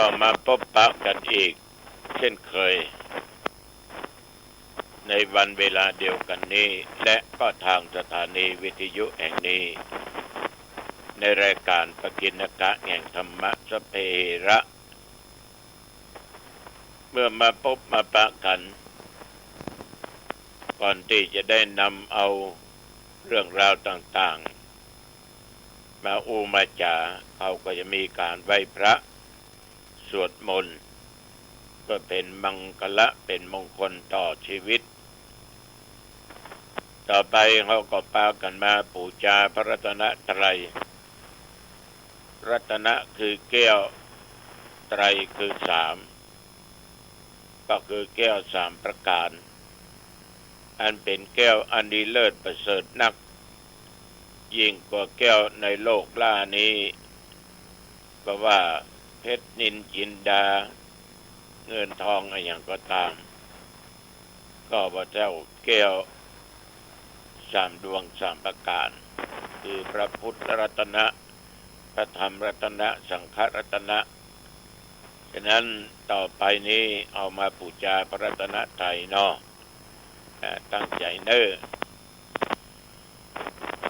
ก็มาพบปะกันอีกเช่นเคยในวันเวลาเดียวกันนี้และก็ทางสถานีวิทยุแห่งนี้ในรายการปกิณกะแห่งธรรมะสเพระเมื่อมาพบมาปะกันก่อนที่จะได้นำเอาเรื่องราวต่างๆมามาจาเขาก็จะมีการไหว้พระสวดมนต์ก็เป็นมังคละเป็นมงคลต่อชีวิตต่อไปเขาก็พากันมาบูชาพระรัตนตรัยรัตนะคือแก้วไตรคือสามก็คือแก้วสามประการอันเป็นแก้วอันดีเลิศประเสริฐนักยิ่งกว่าแก้วในโลกล่านี้ก็ว่าเพชรนิลจินดาเงินทองอะไรอย่างก็ตามก็พระเจ้าแก้วสามดวงสามประการคือพระพุทธรัตนะพระธรรมรัตนะสังฆรัตนะฉะนั้นต่อไปนี้เอามาบูชาพระรัตนตรัยเนาะตั้งใจเน้อ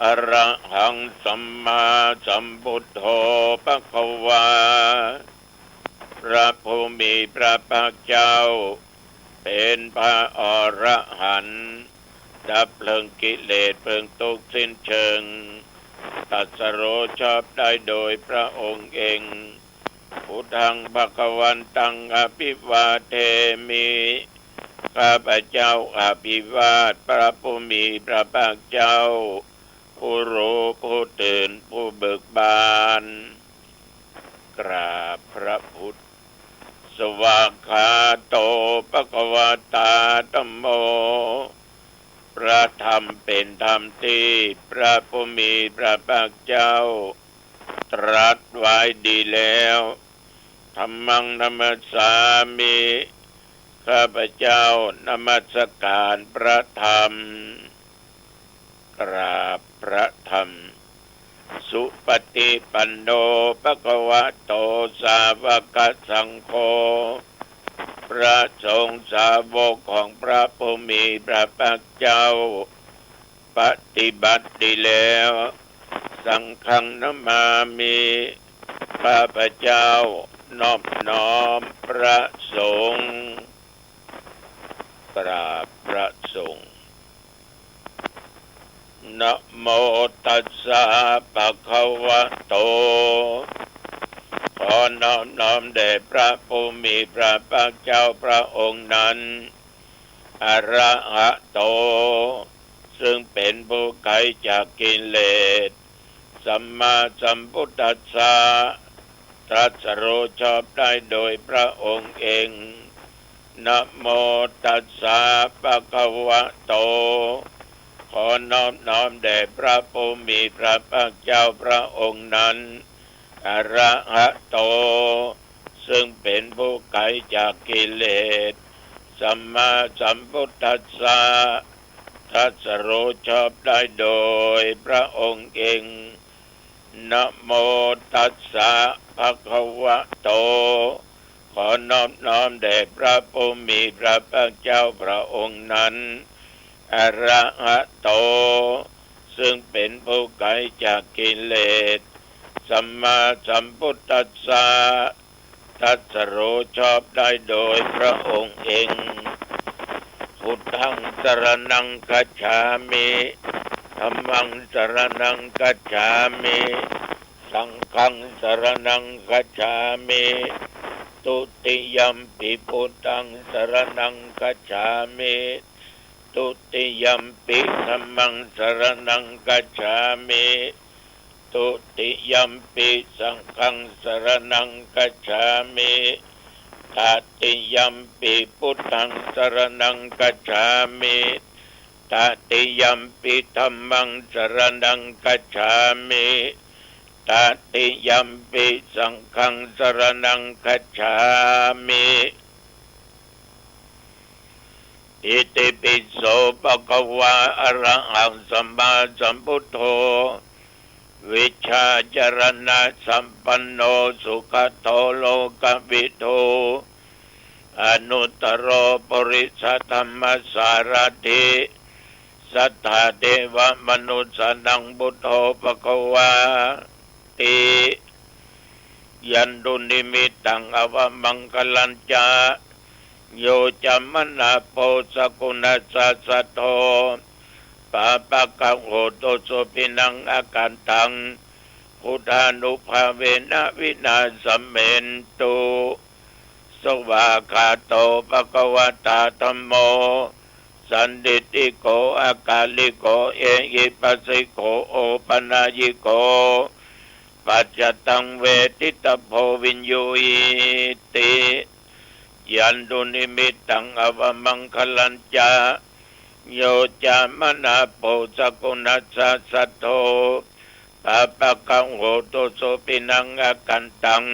อรหังสัมมาสัมพุทโธภควาพระผู้มีพระภาคเจ้าเป็นพระอรหันต์ดับเพลิงกิเลสเพลิงทุกข์สิ้นเชิงตรัสรู้ชอบได้โดยพระองค์เองพุทธังภวันตังอภิวาเทมิข้าพเจ้าอภิวาทพระผู้มีพระภาคเจ้าผู้รู้ผู้ตื่นผู้เบิกบานกราบพระพุทธสวากขาโตภควตาธัมโมพระธรรมเป็นธรรมที่พระผู้มีพระภาคเจ้าตรัสไว้ดีแล้วธัมมังนัมสสามิข้าพเจ้านมัสการพระธรรมกราบพระธรรมสุปฏิปันโนภควโตสาวกสังโฆพระสงฆ์สาวกของพระผู้มีพระภาคเจ้าปฏิบัติดีแล้วสังฆังนามามิข้าพเจ้านอบน้อมพระสงฆ์กราบพระสงฆ์นะโมตัสสะภะคะวะโตขอน้อมแด่พระผู้มีพระภาคเจ้าพระองค์นั้นอรหะโตซึ่งเป็นผู้ไกลจากกิเลสสัมมาสัมพุทธัสสะตรัสรู้ชอบได้โดยพระองค์เองนะโมตัสสะภะคะวะโตขอน้อมแด่พระผู้มีพระภาคเจ้าพระองค์นั้นอรหะโตซึ่งเป็นผู้ไกลจากกิเลสสัมมาสัมพุทธัสสะตรัสรู้ชอบได้โดยพระองค์เองนะโมตัสสะภะคะวะโตขอน้อมแด่พระผู้มีพระภาคเจ้าพระองค์นั้นอรหะโตซึ่งเป็นผู้ไกลจากกิเลสสัมมาสัมพุทธัสสะตรัสรู้ชอบได้โดยพระองค์เองพุทธังสรณังคัจฉามิธัมมังสรณังคัจฉามิสังฆังสรณังคัจฉามิตุติยัมปิพุทธังสรณังคัจฉามิตุติยัมปิธัมมังสรณังคัจฉามิตุติยัมปิสังฆังสรณังคัจฉามิตติยัมปิพุทธังสรณังคัจฉามิตติยัมปิธัมมังสรณังคัจฉามิตติยัมปิสังฆังสรณังคัจฉามิอิติปิโสภะคะวะอะระหังสัมมาสัมพุทโธ วิชาจรณะสัมปันโนสุขโตโลกวิทูอนุตตรปริสัทธรรมสารถิสัทธาเทวมนุษย์สันังบุตโธภควาติยันตุนิมิตตังอวมังคลัญจาโยจัมมนาโพสกุณัสสะสัทโธปะปะกังโหตุสุปินังอาการตังพุทธานุภาเวนะวินาสเมนตุสวากาโตภควตาธัมโมสันดิติโกอากาลิโกเอหิปัสสิโกโอปนายิโกปัจจตังเวทิตโพวินยูอิติยันตุนิมิตตังอวมังคลัญจาโยจามนาโปสกุณัสสะสัทโธปะปะกังโหตุสุปินังอากันตัง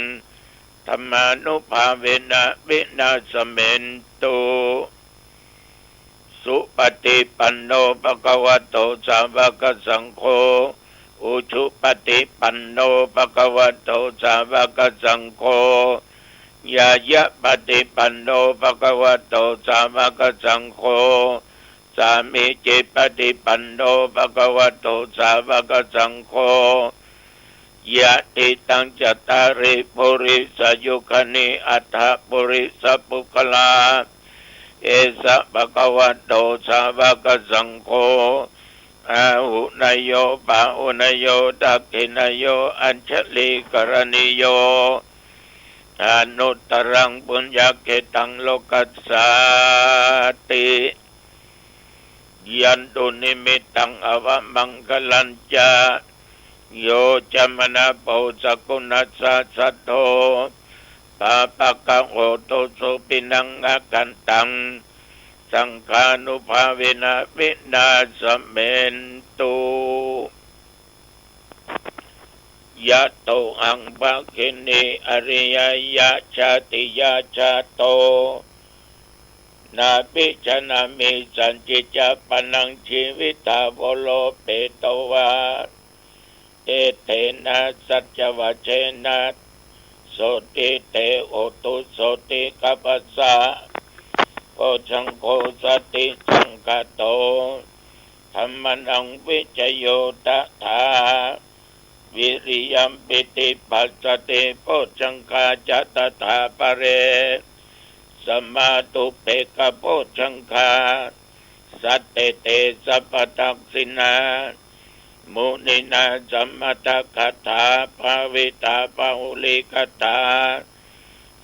ธรรมานุภาเวนะวินาสเมนตุสุปฏิปันโนภะคะวะโตสาวกสังโฆอุชุปฏิปันโนภะคะวะโตสาวกสังโฆยายะปฏิปันโนภะคะวะโตสาวกสังโฆสามิจิปฏิปันโนภะคะวะโตสาวกสังโฆยะติตังจัตตาริปุริสยุคณิอัฏฐปุริสปุคลาเอสะภะคะวะโตสาวกสังโฆอาหุนายโยปะหุนายโยตักขินายโยอัญชลีกรณิโยอนุตตรังปุญญเกตังโลกัสสาติยันตุนิมิตตังอวมังคลัญจาโยจัมมนาโพสกุณัสสะสัทโธปะปะกังโหตุสุปินังอากันตังสังฆานุภาเวนะวินาสเมนตุยะโตอังภะคินิอริยยะชาติยะชาโตนาปิชนะมิสันจิจาปนังชีวิตาวโลเปตวาเอเตนะสัจจวัชเชนะโสติเตโอตุโสติกัปปะสะโพชังโคสติสังคโตธัมมังวิจโยตถาวิริยัมปิติปัสสติโพชังคาจัตถาปะเรสมาตุเปกโพชังคาสัตเตเตสัพพทักษินามุนินาสัมมตคถาภาวิตาปาหุลิกถา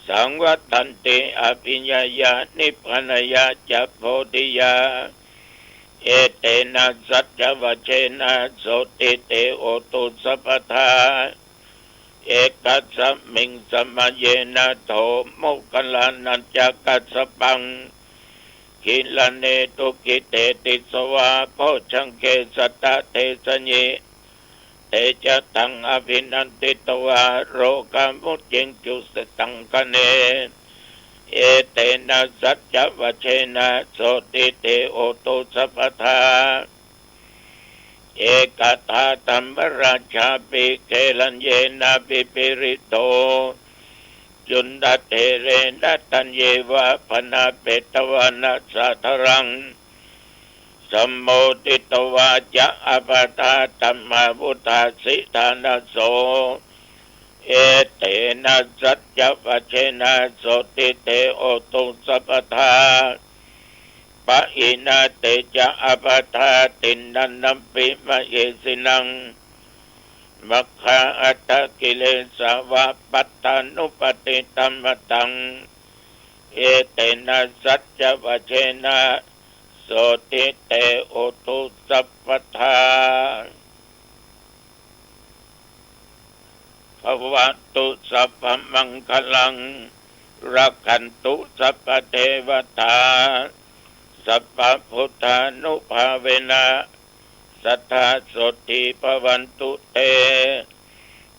สังวัตันติอภิญญายานิพพานายาจักโพธิยาเอเตนะสัจจวัชเชนะโสติเตโอตุสัพพทาเอกัสสมิงสมัยเยนะโทโมกขลานัญจกัสสปังกิลเนตุกิเตติสวาโพชังเกสัตตะเทสญิเตจะตังอภินันติตวาโรกามุจิงจุสตังคเนเอเตนะสัจจวัชเชนะโสติเตโอตุสัพพทาเอกตาตัมบราชาปิเกลัญเยนะปิปิริโตจุนดาเทเรนะตัญเยวะพนาเปตวานัสสะทรังสัมโมติตวาจะอปตาตัมมาวุตาสิทานาโสเอเตนะสัจจวัชเชนะโสติเตโอตุสัพพทาปะอินาเตจะอปทาตินนันนัมปิมะเยสินังมัคคาอัตตกิเลสาวะปัตตานุปติตัมมตังเอเตนะสัจจวัชเชนะโสติเตโอตุสัพพทาภวตุสัพพมังคลังรักขันตุสัพพเทวตาสัพพพุทธานุภาเวนะสัทธาโสติภวันตุเต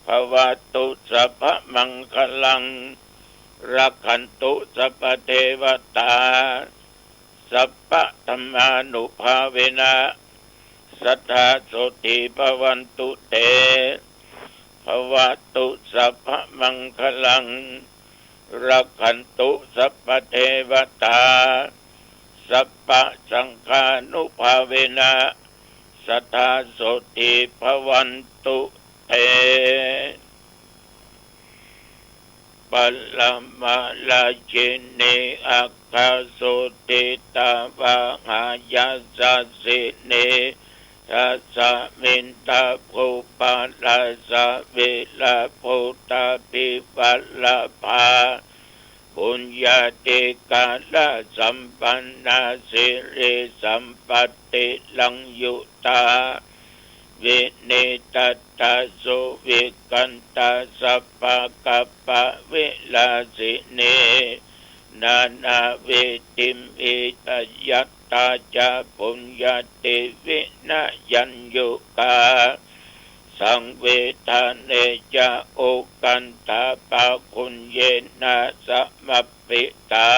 ภวตุสัพพมังคลังรักขันตุสัพพเทวตาสัพพธรรมานุภาเวนะ สัทธาโสติภวันตุเตภวตุสัพพมังคลังรักขันตุสัพพเทวตาสัพพสังฆานุภาเวนะสัทธาโสติภวันตุเตปัลลมาลาจินีอัคคาสุติตาวะหายาสัสสินีทัสสะมินตาภูปาลาสะวิลาภูตาปิปัลลาภาปุญญาติกาลสัมปันนาสิริสัมปติลังยุตาวินิตตาสุวิกันตาสัพพะกัปปะวิลาสิเนนานาวิติมิตยัตตาจาปุญญาติวินายัญยุกาสังเวทาเนจาโอกันตาปะคุณเยนะสัมมปิตา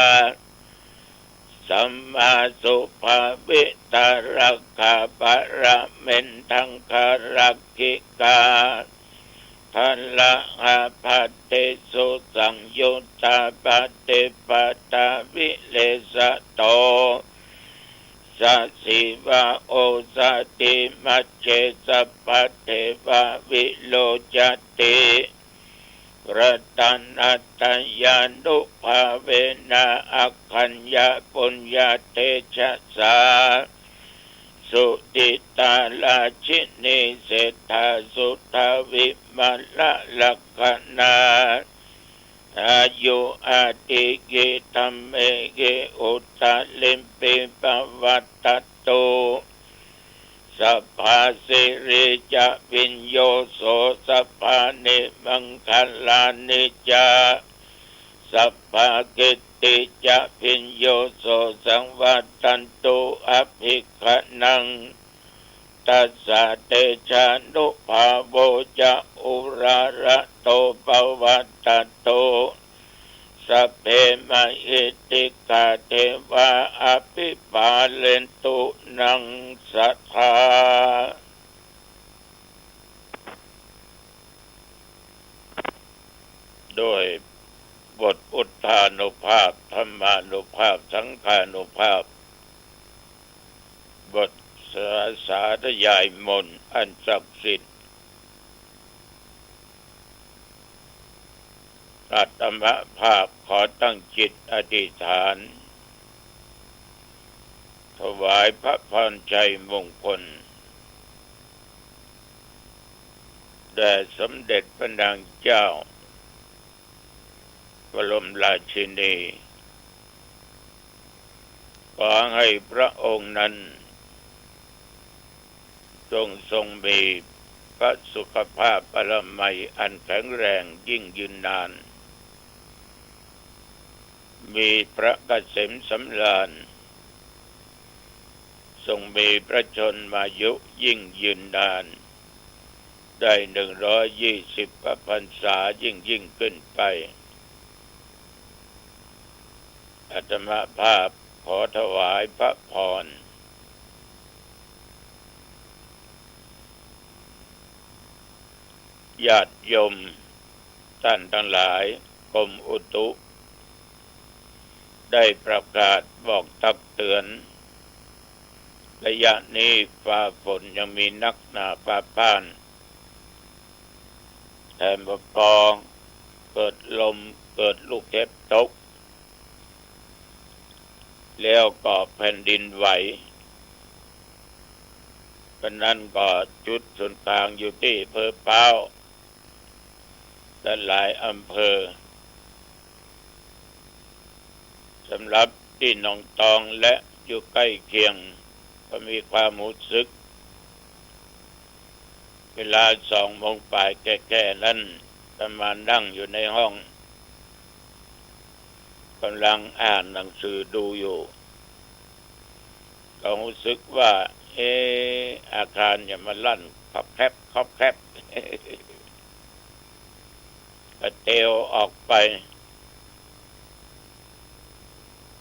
สัมมาสุภาวิตารักขาปะระเมนทังคารักขิกาทัลละหะภัตติสุสังยุตตาปฏิปตาวิเลสโตสัสสิวะโอสติมัจเจสัพพเทวะวิโลจติรัตนัตยานุภาเวนะอัคคัญญาปุญญาเตชะสาสุติตาลาชินีเศรษฐาสุทาวิมัลละลักขณาอายุอาติกิธัมเมกิอุตตะลิมปิปวัตตโตสัพพะสิริจะวิญโยโสสัพพะนิมังคลานิจาสัพพะกิตติจะวิญโยโสสังวัตตันตุอภิกขนังตัสสะเตชะนุภาโวจะอุราระโตปวัตตโตสัพเพมหิติกาเทวะอภิปาเลนตุนังสัทธาโดยบทอุทธานุภาพธรรมานุภาพสังฆานุภาพบทสาธยายมนต์อันศักดิ์สิทธิ์อาตมาภาพขอตั้งจิตอธิษฐานถวายพระพรชัยมงคลแด่สมเด็จพระนางเจ้าบรมราชินีขอให้พระองค์นั้นทรงมีพระสุขภาพปรมัยอันแข็งแรงยิ่งยืนนานมีพระเกษมสำราญทรงมีพระชนมายุยิ่งยืนนานได้120 พระพรรษายิ่งขึ้นไปอาตมาภาพขอถวายพระพรญาติโยมท่านทั้งหลายกรมอุตุได้ประกาศบอกตักเตือนระยะนี้ฟ้าฝนยังมีนักหนาฟ้าผ่านแถมปอเกิดลมเกิดลูกเห็บตกแล้วก็แผ่นดินไหวกันนั้นก็จุดศูนย์กลางอยู่ที่อำเภอพร้าวและหลายอำเภอสำหรับที่หนองตองและอยู่ใกล้เคียงก็มีความรู้สึกเวลา2 โมงปลายแก่ๆนั้นประมาณนั่งอยู่ในห้องกำลังอ่านหนังสือดูอยู่ก็รู้สึกว่าอาคารอย่ามาลั่นครอบแคบก็เตวออกไป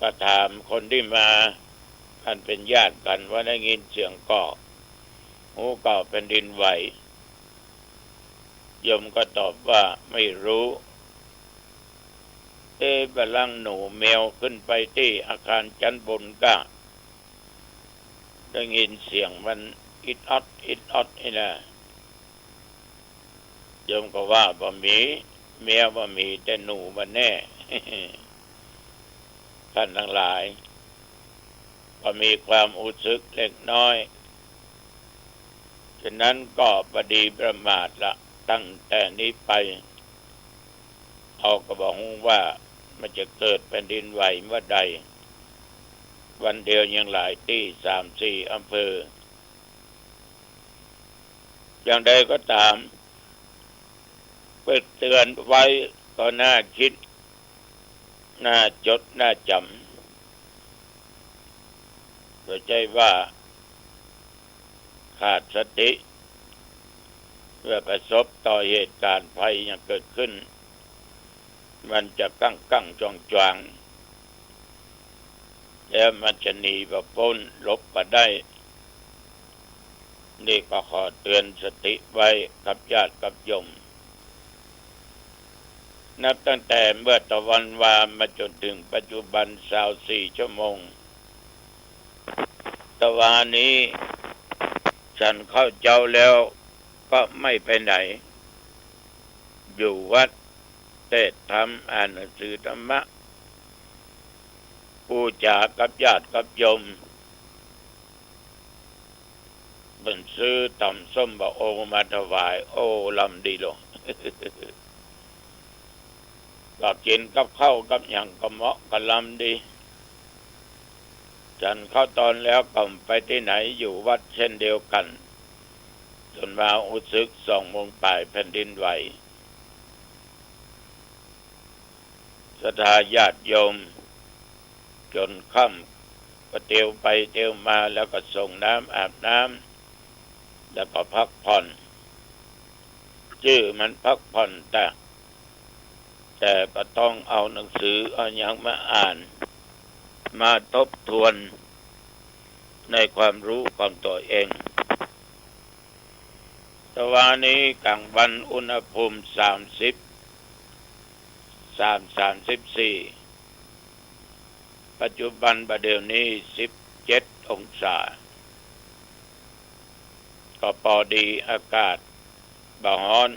ก็ถามคนที่มาอันเป็นญาติกันว่าได้ยินเสียงก็ หูก็แผ่นดินไหวโยมก็ตอบว่าไม่รู้บลังหนูแมวขึ้นไปที่อาคารชั้นบนก็ได้ยินเสียงมันอิดอัดอิดอัดนี่นะโยมก็ว่าบ่มีแมวบ่มีแต่หนูมันแน่ ท่านทั้งหลายก็มีความอุสึกเล็กน้อยฉะนั้นก็บดีประมาทละตั้งแต่นี้ไปเอาก็บอกว่ามันจะเกิดแผ่นดินไหวเมื่อใดวันเดียวยังหลายที่3-4 อำเภออย่างใดก็ตามเพื่อเตือนไว้ก็น่าคิดน่าจดน่าจำเข้าใจว่าขาดสติเพื่อประสบต่อเหตุการณ์ภัยอย่างเกิดขึ้นมันจะกั้งจวงแล้วมันจะหนีบ่พ้นหลบบ่ได้นี่ก็ขอเตือนสติไว้กับญาติกับโยมนับตั้งแต่เมื่อตะวันวามาจนถึงปัจจุบัน24 ชั่วโมงตะวันนี้ฉันเข้าเจ้าแล้วก็ไม่ไปไหนอยู่วัดเทศน์ธรรมอ่านหนังสือธรรมะพูดจากับญาติกับโยมบันซื้อต่ำส้มบะโอมาถวายโอ้ลำดีลง ก็กินกับข้าวกับอย่างก็เหมาะกับลำดีฉันเข้าตอนแล้วก็ไปที่ไหนอยู่วัดเช่นเดียวกันจนมาอุสึก2 โมงปลายแผ่นดินไหวศรัทธาญาติโยมจนค่ำก็เตียวไปเตียวมาแล้วก็ส่งน้ำอาบน้ำแล้วก็พักผ่อนชื่อมันพักผ่อนแต่ก็ต้องเอาหนังสือเอาอย่างมาอ่านมาทบทวนในความรู้ของตัวเองแต่วันนี้กลางวันอุณหภูมิ34ปัจจุบันประเดี๋ยวนี้17 องศาก็พอดีอากาศบ่ร้อน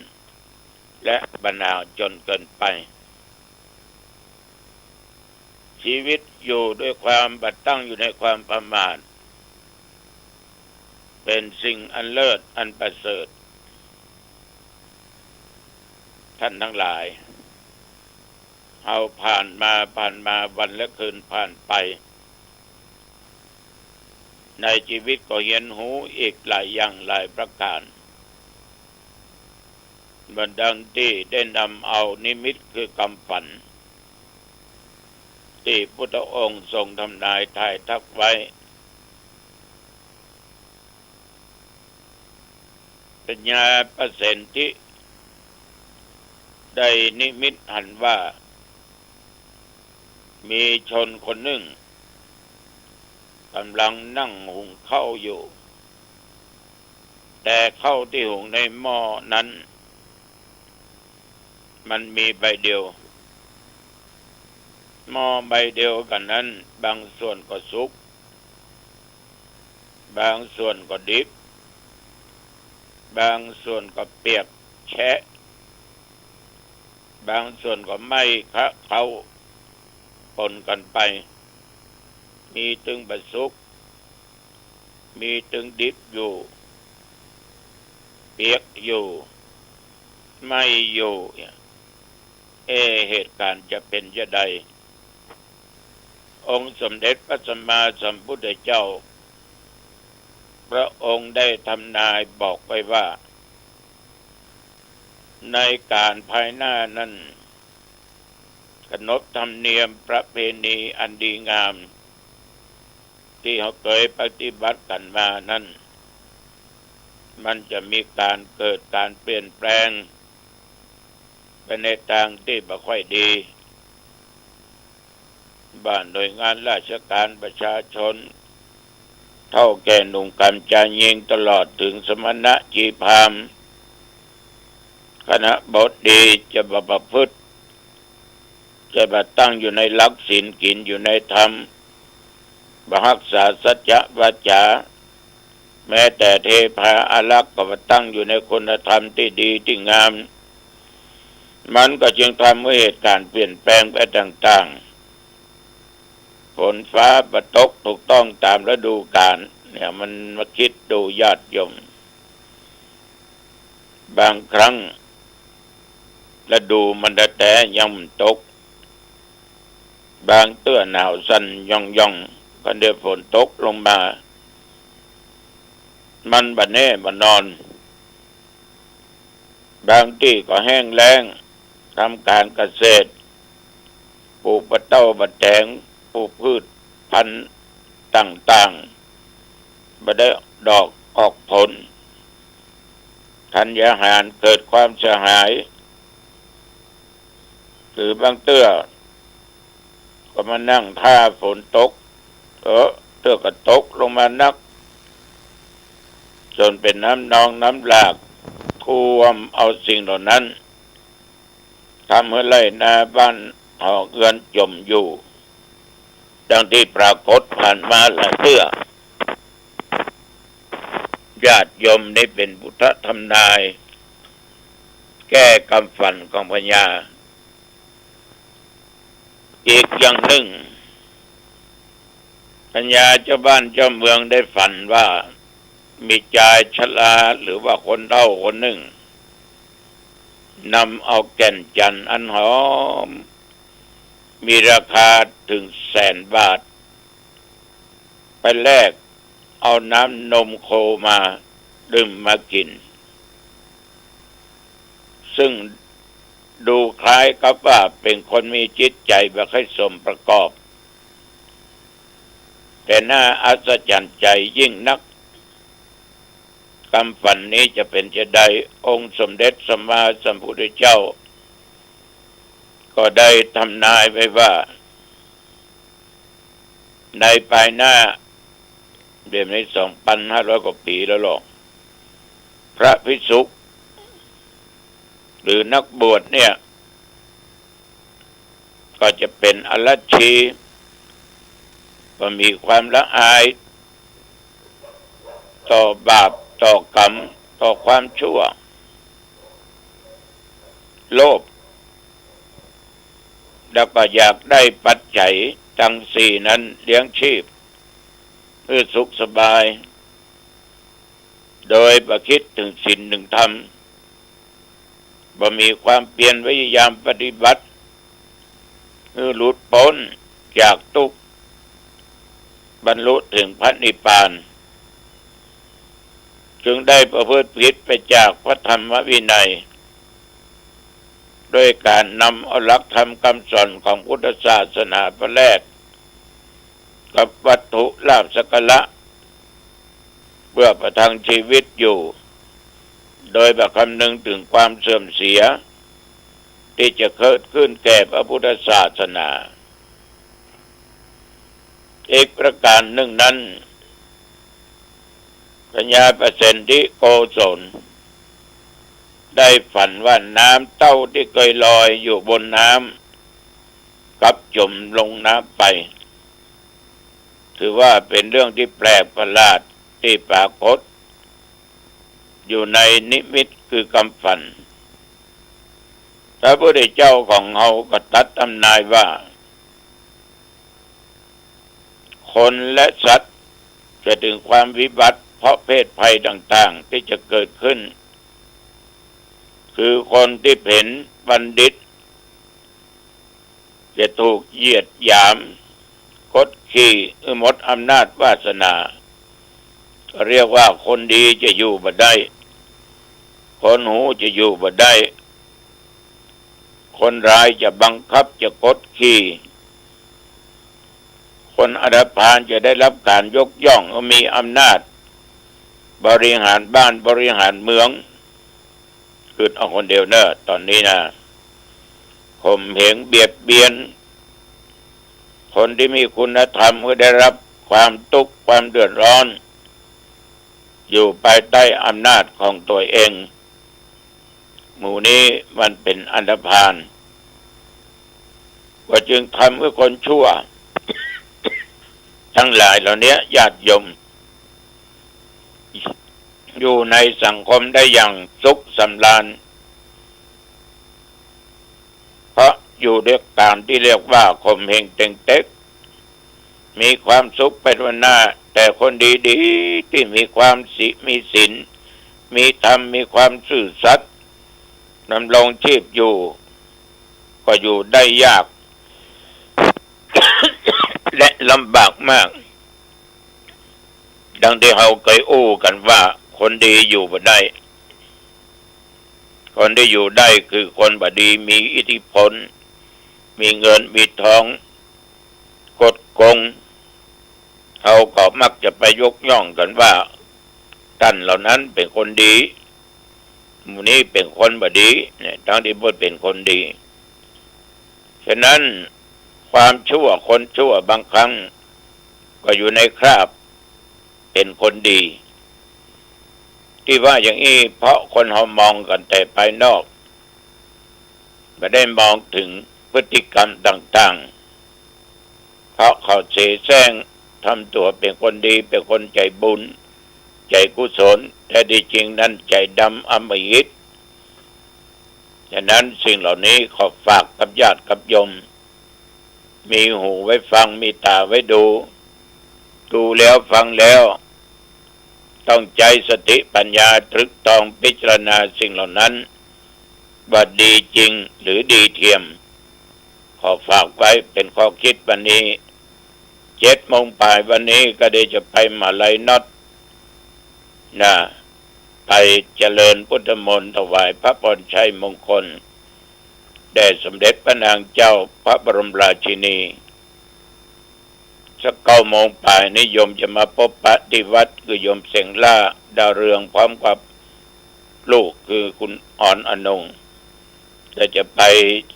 และบ่หนาวจนเกินไปชีวิตอยู่ด้วยความบัดตั้งอยู่ในความประมาทเป็นสิ่งอันเลิศอันประเสริฐท่านทั้งหลายเอาผ่านมาวันและคืนผ่านไปในชีวิตก็เห็นหูอีกหลายอย่างหลายประการบันดังที่ได้นำเอานิมิตคือกำฝันที่พุทธองค์ทรงทำนายทายทักไว้ปัญญาประเสนที่ได้นิมิตหันว่ามีชนคนหนึ่งกำลังนั่งหุงข้าวอยู่แต่ข้าวที่หุงในหม้อนั้นมันมีใบเดียวหม้อใบเดียวกันนั้นบางส่วนก็สุกบางส่วนก็ดิบบางส่วนก็เปียกแฉะบางส่วนก็ไม่เขาปนกันไปมีตึงบะสุกมีตึงดิบอยู่เปียกอยู่ไม่อยู่เหตุการณ์จะเป็นจะใดองค์สมเด็จพระสัมมาสัมพุทธเจ้าพระองค์ได้ทำนายบอกไว้ว่าในการภายหน้านั้นขนบธรรมเนียมประเพณีอันดีงามที่เขาเคยปฏิบัติกันมานั้นมันจะมีการเกิดการเปลี่ยนแปลงไปในทางที่ไม่ค่อยดีบ้านหน่วยงานราชการประชาชน เท่าแก่หนุ่มกำจายิงตลอดถึงสมณะจีพราหมณ์คณะบดีจะประพฤติจะตั้งอยู่ในหลักศีลกินอยู่ในธรรมรักษาสัจจะวาจาแม้แต่เทพาอารักษ์ก็ตั้งอยู่ในคุณธรรมที่ดีที่งามมันก็จึงทำให้เหตุการณ์เปลี่ยนแปลงไปต่างๆฝนฟ้าประตกถูกต้องตามฤดูกาลเนี่ยมันมาคิดดูญาติโยมบางครั้งฤดูมันแต่ยังตกบางเตื้อหนาวสั่นย่องก็เดี๋ยวฝนตกลงมามันบัดแน่บัดนอนบางที่ก็แห้งแล้งทำการเกษตรปลูกบะเต้าบะแตงปลูกพืชพันธุ์ต่างๆบ่ได้ดอกออกผลธัญญาหารเกิดความเสียหายหรือบางเตื้อก็มานั่งท่าฝนตกเตื้อก็ตกลงมานักจนเป็นน้ำนองน้ำหลากท่วมเอาสิ่งเหล่านั้นทำให้ไร่นาบ้านหอกเอือนจมอยู่ดังที่ปรากฏผ่านมาหลายเตื้อญาติโยมได้เป็นพุทธทำนายแก้กรรมฝันของพญาอีกอย่างหนึ่งพญาเจ้าบ้านเจ้าเมืองได้ฝันว่ามีชายชราหรือว่าคนเฒ่าคนหนึ่งนำเอาแก่นจันทร์อันหอมมีราคาถึง100,000 บาทไปแลกเอาน้ำนมโคมาดื่มมากินซึ่งดูคล้ายกับว่าเป็นคนมีจิตใจไม่ค่อยสมประกอบแต่น่าอัศจรรย์ใจยิ่งนักคำฝันนี้จะเป็นจะใดองค์สมเด็จสัมมาสัมพุทธเจ้าก็ได้ทำนายไว้ว่าในภายหน้าเดือนนี้ 2,500 กว่าปีแล้วหรอกพระภิกษุหรือนักบวชเนี่ยก็จะเป็นอรชีก็มีความละอายต่อบาปต่อกรรมต่อความชั่วโลภแล้วก็อยากได้ปัจจัยทั้งสี่นั้นเลี้ยงชีพเพื่อสุขสบายโดยประคิดถึงศีลถึงธรรมบ่มีความเพียรพยายามปฏิบัติเพื่อหลุดพ้นจากทุกข์บรรลุถึงพระนิพพานจึงได้ประพฤติผิดไปจากพระธรรมวินัยด้วยการนำเอาหลักธรรมคำสอนของพุทธศาสนาไปแลกกับวัตถุลาภสักการะเพื่อประทังชีวิตอยู่โดยแบบคำนึงถึงความเสื่อมเสียที่จะเกิดขึ้นแก่พระพุทธศาสนาอีกประการหนึ่งนั้นพญาประสิทธิโกศลได้ฝันว่าน้ำเต้าที่เคยลอยอยู่บนน้ำกลับจมลงน้ำไปถือว่าเป็นเรื่องที่แปลกประหลาดที่ปรากฏอยู่ในนิมิตคือคำฝันพระพุทธเจ้าของเราก็ตัดทำนายว่าคนและสัตว์จะถึงความวิบัติเพราะเพศภัยต่างๆที่จะเกิดขึ้นคือคนที่เห็นบัณฑิตจะถูกเหยียดหยามกดขี่หมดอำนาจวาสนาเรียกว่าคนดีจะอยู่บ่ได้คนหูจะอยู่บ่ได้คนร้ายจะบังคับจะกดขี่คนอธพาลจะได้รับการยกย่องมีอำนาจบริหารบ้านบริหารเมืองคือเอาคนเดียวเนอะตอนนี้นะข่มเหงเบียดเบียนคนที่มีคุณธรรมก็ได้รับ ความทุกข์ความเดือดร้อนอยู่ภายใต้อำนาจของตัวเองหมู่นี้มันเป็นอันธพาลก็จึงทำให้คนชั่วทั้งหลายเหล่านี้ญาติโยมอยู่ในสังคมได้อย่างสุขสำราญเพราะอยู่ด้วยการที่เรียกว่าข่มเหงเต็งเต็กมีความสุขไปวันหน้าแต่คนดีๆที่มีความมีศีลมีธรรมมีความซื่อสัตย์ดำรงชีพอยู่ก็อยู่ได้ยาก และลำบากมากดังที่เราเคยอู้กันว่าคนดีอยู่บ่ได้คนที่อยู่ได้คือคนบ่ดีมีอิทธิพลมีเงินมีทองกดโกงเขาก็มักจะไปยกย่องกันว่าท่านเหล่านั้นเป็นคนดีหมู่นี้เป็นคนบ่ดีเนี่ยทั้งที่บ่เป็นคนดีฉะนั้นความชั่วคนชั่วบางครั้งก็อยู่ในคราบเป็นคนดีที่ว่าอย่างนี้เพราะคนเรามองกันแต่ภายนอกไม่ได้มองถึงพฤติกรรมต่างๆเพราะเขาเสแสร้งทำตัวเป็นคนดีเป็นคนใจบุญใจกุศลแต่ที่จริงนั้นใจดำอำมหิตฉะนั้นสิ่งเหล่านี้ขอฝากกับญาติกับโยมมีหูไว้ฟังมีตาไว้ดูแล้วฟังแล้วต้องใจสติปัญญาตรึกตรองพิจารณาสิ่งเหล่านั้นว่าดีจริงหรือดีเทียมขอฝากไว้เป็นข้อคิดวันนี้7 โมงบ่ายวันนี้ก็ได้จะไปมาลัยน็อตไปเจริญพุทธมนต์ถวายพระพรชัยมงคลแด่สมเด็จพระนางเจ้าพระบรมราชินีสัก9 โมงบ่ายนิยมจะมาพบปะที่วัดคือโยมเสงล่าดาวเรืองพร้อมกับลูกคือคุณอ่อนอนงจะไป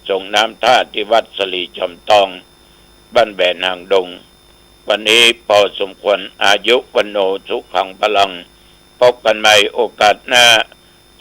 ส่งน้ำท่าที่วัดสลีจอมตองบ้านแบนหางดงวันนี้พอสมควรอายุวันโนสุขังพลังพบกันใหม่โอกาสหน้า